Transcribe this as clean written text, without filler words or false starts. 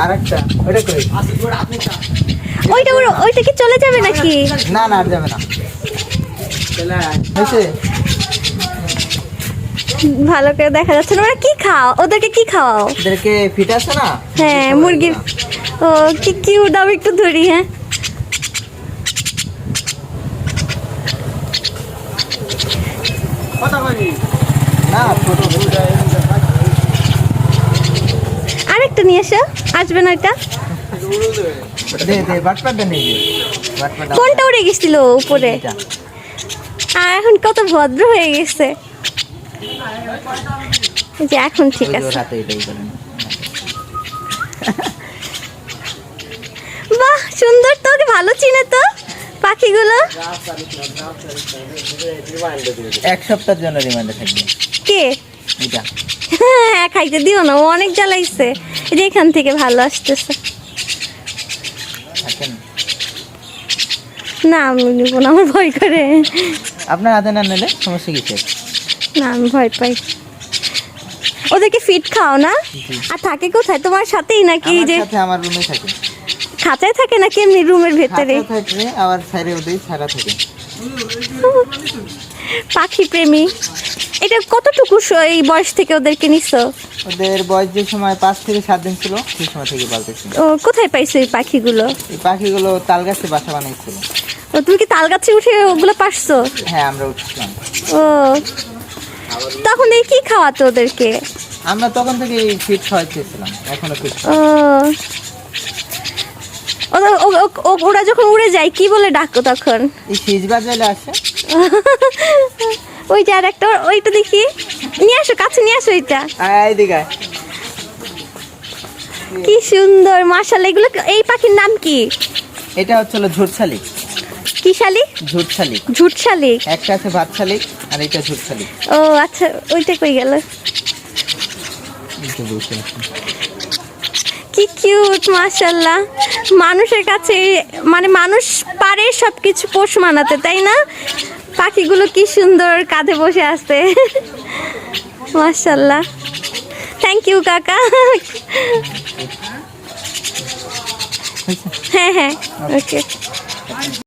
আরেকটা ওটা কই ওইটা কি চলে যাবে নাকি? না না আর যাবে না হয়েছে ভালো করে দেখা যাচ্ছে না। ওরা কি খাও, ওদেরকে কি খাওয়াও? ওদেরকে ফিট আছে না হ্যাঁ মুরগির। ও কি কিউট, দাও একটু ধরি। হ্যাঁ না ছোট আরেকটা নিয়ে এসো, আসবে না ওইটা? দে দে বাটপাটা নেই বাটপাটা কোনটা উড়ে গেছিল উপরে? আর এখন কত ভদ্র হয়ে গেছে। এই যে এখন ঠিক আছে। রাতে এটাই করেন বাহ সুন্দর তো, ভালো চিনে তো পাখিগুলো। এক সপ্তাহের জন্য রিমান্ডে থাকবে কে? এটা হ্যাঁ খাইতে দিও না, ও অনেক জ্বালাইছে। এই যে এখান থেকে ভালো আসতেছে। থাকেন না আমি নিব না, আমার ভয় করে। আপনার হাতে না নিলে সমস্যা কিছু না আমি ভয় পাই। ওদেরকে ফিট খাও না? আর থাকে কোথায়, তোমার সাথেই নাকি? আমার যে সাথে আমার রুমে থাকে খাঁচায় থাকে নাকি এমনি রুমের ভেতরে? খাঁচা থাকে আবার সাইডে ওদের ছাড়া থাকে পাখি প্রেমী। এটা কতটুকু এই বয়স থেকে ওদেরকে নিছো? ওদের বয়স যে সময় 5 থেকে 7 দিন ছিল সেই সময় থেকে পালতেছি। ও কোথায় পাইছো এই পাখিগুলো? এই পাখিগুলো তাল গাছে বাসা বানাইছিল। ও তুমি কি তাল গাছে উঠে ওগুলো পারছো? হ্যাঁ আমরা উঠছিলাম। ও তখন এই কি খাওয়াতো ওদেরকে? আমরা তখন থেকে ফিট খাওয়াইতেছিলাম, এখনো ফিট। ও ওরা যখন উড়ে যায় কি বলে ডাকো তখন? এই শীষ বাজালে আসে ওই যে আর একটা, ওইটা দেখি, নিয়ে আসো কাছে, নিয়ে আসো ওইটা। এইদিকে কি সুন্দর মাশাআল্লাহ। এগুলো এই পাখির নাম কি? এটা হচ্ছে হলো ঝুট শালিক। কি শালিক? ঝুট শালিক। ঝুট শালিক। একটা আছে ভাত শালিক আর এটা ঝুট শালিক। ও আচ্ছা, ওইটা কই গেল? কি কিউট মাশাআল্লাহ। মানুষের কাছে মানে মানুষ পারে সবকিছু পোষ মানাতে, তাই না? পাখিগুলো কি সুন্দর কাঁধে বসে আছে মাশাআল্লাহ। থ্যাংক ইউ কাকা। হ্যাঁ হ্যাঁ ওকে।